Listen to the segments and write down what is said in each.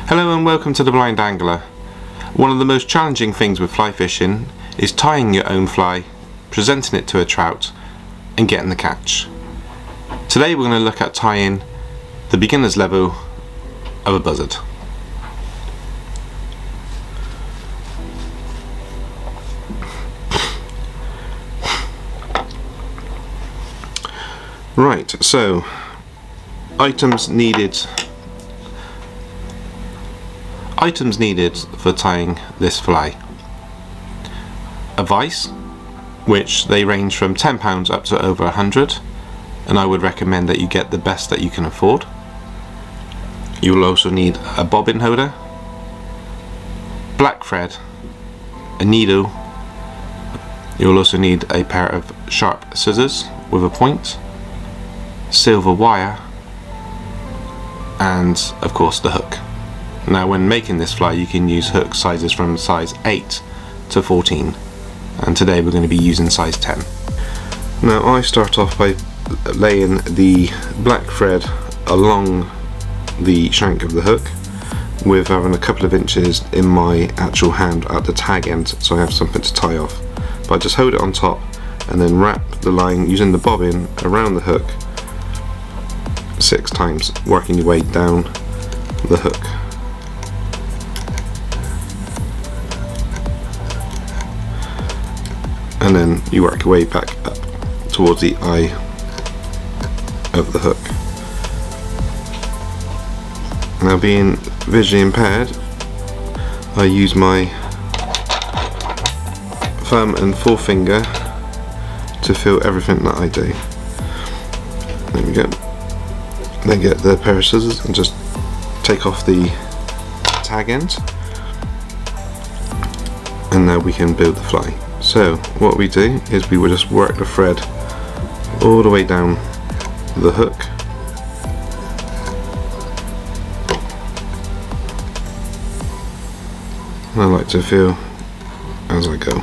Hello and welcome to The Blind Angler. One of the most challenging things with fly fishing is tying your own fly, presenting it to a trout and getting the catch. Today we're going to look at tying the beginner's level of a buzzard. Right, so items needed for tying this fly: a vise, which they range from £10 up to over 100, and I would recommend that you get the best that you can afford. You will also need a bobbin holder, black thread, a needle. You will also need a pair of sharp scissors with a point, silver wire, and of course the hook. Now when making this fly you can use hook sizes from size 8 to 14, and today we're going to be using size 10. Now I start off by laying the black thread along the shank of the hook, with having a couple of inches in my actual hand at the tag end so I have something to tie off. But I just hold it on top and then wrap the line using the bobbin around the hook 6 times, working your way down the hook. And then you work your way back up towards the eye of the hook. Now, being visually impaired, I use my thumb and forefinger to feel everything that I do. There we go. Then get the pair of scissors and just take off the tag end, and now we can build the fly. So what we do is we will just work the thread all the way down the hook, and I like to feel as I go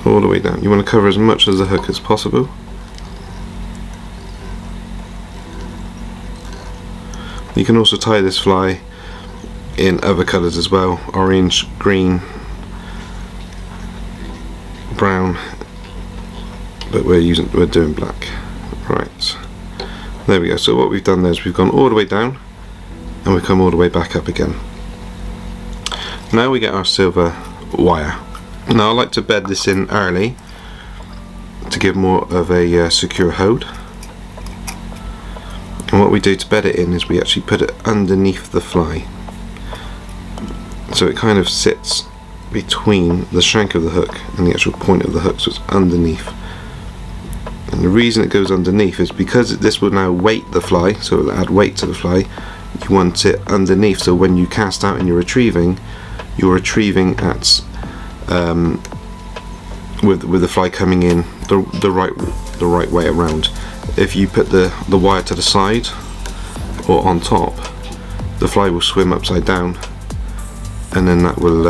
all the way down. You want to cover as much of the hook as possible. You can also tie this fly in other colours as well: orange, green, brown, but we're doing black. Right, there we go. So what we've done there is we've gone all the way down and we've come all the way back up again. Now we get our silver wire. Now I like to bed this in early to give more of a secure hold. And what we do to bed it in is we actually put it underneath the fly, so it kind of sits between the shank of the hook and the actual point of the hook, so it's underneath. And the reason it goes underneath is because this will now weight the fly, so it'll add weight to the fly. You want it underneath, so when you cast out and you're retrieving at with the fly coming in the right way around. If you put the wire to the side or on top, the fly will swim upside down, and then that will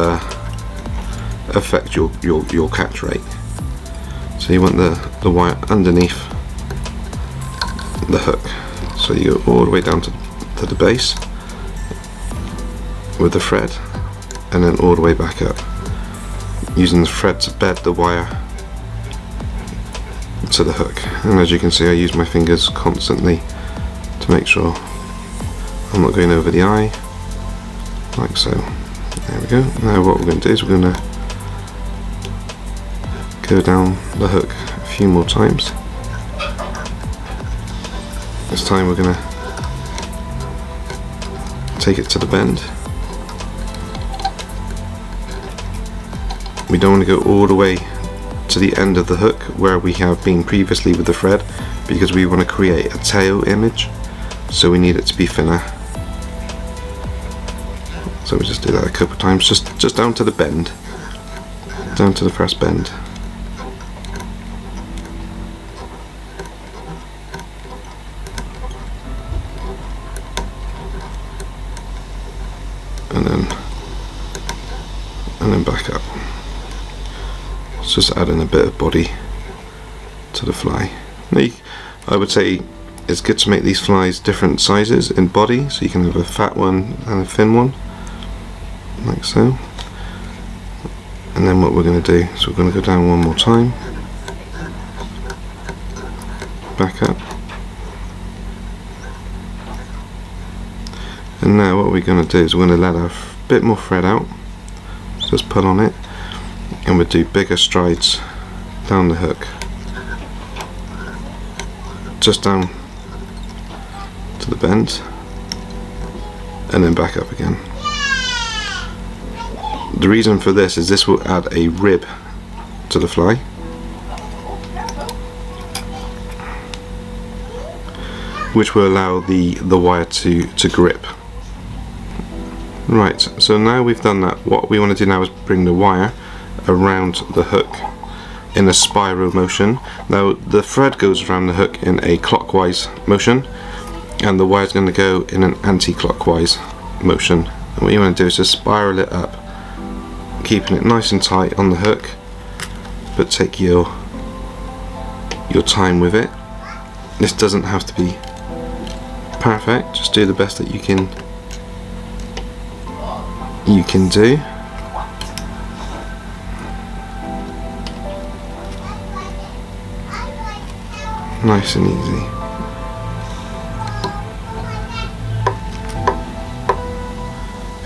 affect your catch rate. So you want the wire underneath the hook, so you go all the way down to the base with the thread, and then all the way back up, using the thread to bed the wire to the hook. And as you can see, I use my fingers constantly to make sure I'm not going over the eye, like so. There we go. Now what we're going to do is we're going to go down the hook a few more times. This time we're going to take it to the bend. We don't want to go all the way to the end of the hook where we have been previously with the thread, because we want to create a tail image, so we need it to be thinner. So we just do that a couple of times, just down to the bend, down to the press bend. And then back up. It's just adding a bit of body to the fly. I would say it's good to make these flies different sizes in body, so you can have a fat one and a thin one, like so. And then what we're going to do is we're going to go down one more time, back up, and now what we're going to do is we're going to let our bit more thread out, just pull on it, and we'll do bigger strides down the hook, just down to the bend, and then back up again. The reason for this is this will add a rib to the fly, which will allow the wire to grip. Right, so now we've done that, what we want to do now is bring the wire around the hook in a spiral motion. Now the thread goes around the hook in a clockwise motion, and the wire is going to go in an anti-clockwise motion. And what you want to do is just spiral it up, keeping it nice and tight on the hook, but take your time with it. This doesn't have to be perfect, just do the best that you can do. Nice and easy.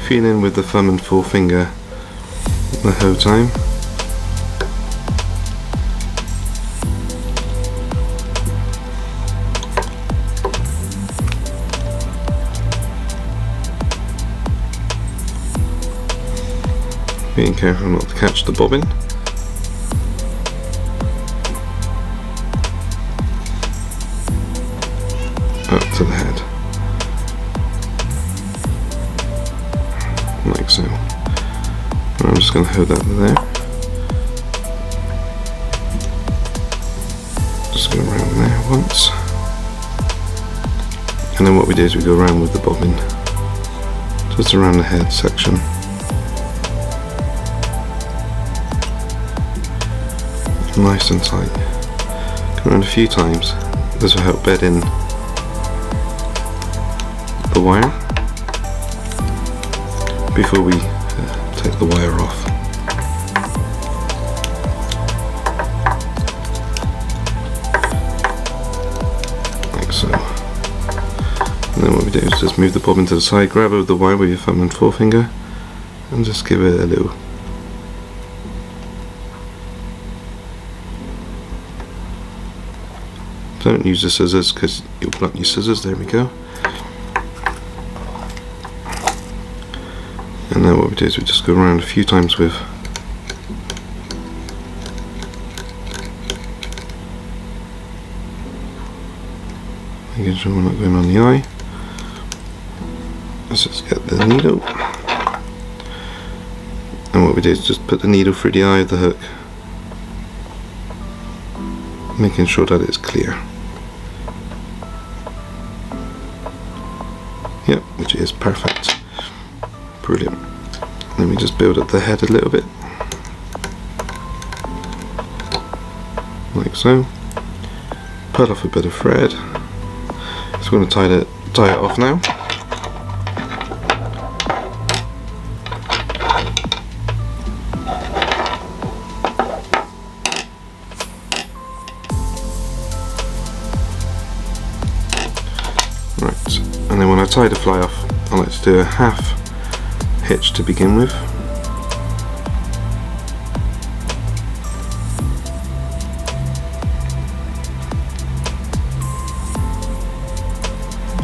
Feeling with the thumb and forefinger the whole time. Being careful not to catch the bobbin. Up to the head, like so. I'm just going to hold that there. Just go around there once, and then what we do is we go around with the bobbin, just around the head section. Nice and tight. Go around a few times. This will help bed in the wire before we take the wire off. Like so. And then what we do is just move the bobbin to the side, grab over the wire with your thumb and forefinger, and just give it a little don't use the scissors because you'll blunt your scissors. There we go. And then what we do is we just go around a few times with making sure we're not going on the eye. Let's just get the needle, and what we do is just put the needle through the eye of the hook, making sure that it's clear. Yep, which is perfect. Brilliant. Then we just build up the head a little bit, like so. Pull off a bit of thread. So we're going to tie it off now. Right, and then when I tie the fly off, I like to do a half hitch to begin with.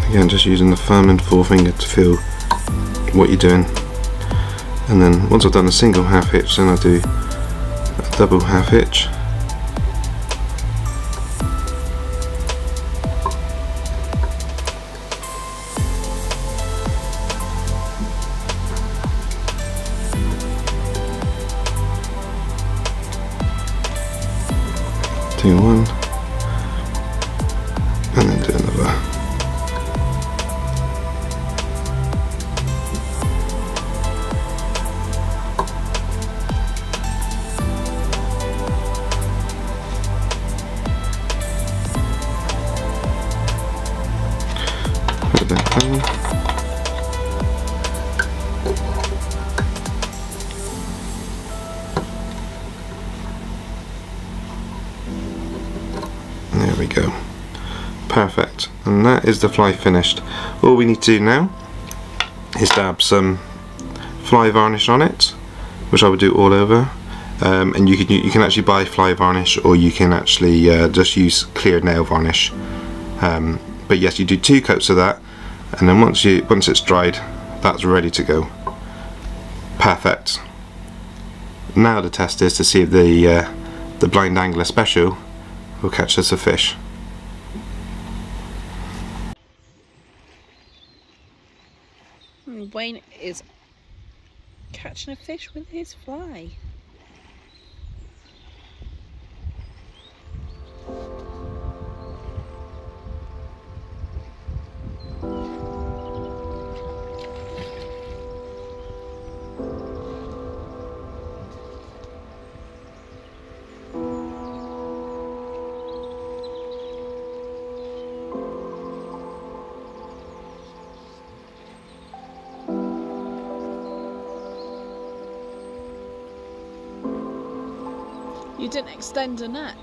Again, just using the thumb and forefinger to feel what you're doing. And then once I've done a single half hitch, then I do a double half hitch. Do one, and then do another. we go. Perfect. And that is the fly finished. All we need to do now is dab some fly varnish on it, which I would do all over. And you can actually buy fly varnish, or you can actually just use clear nail varnish. But yes, you do 2 coats of that, and then once it's dried, that's ready to go. Perfect. Now the test is to see if the blind angler special will catch us a fish. Wayne is catching a fish with his fly. You didn't extend a net.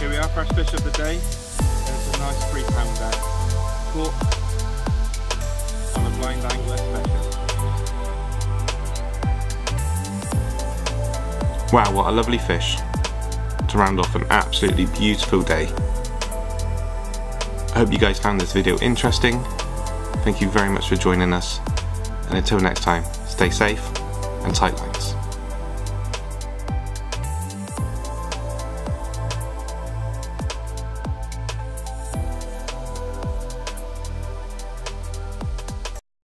Here we are, first fish of the day. There's a nice 3-pounder caught on a blind angler special. Wow, what a lovely fish to round off an absolutely beautiful day. I hope you guys found this video interesting. Thank you very much for joining us, and until next time, stay safe and tight lines.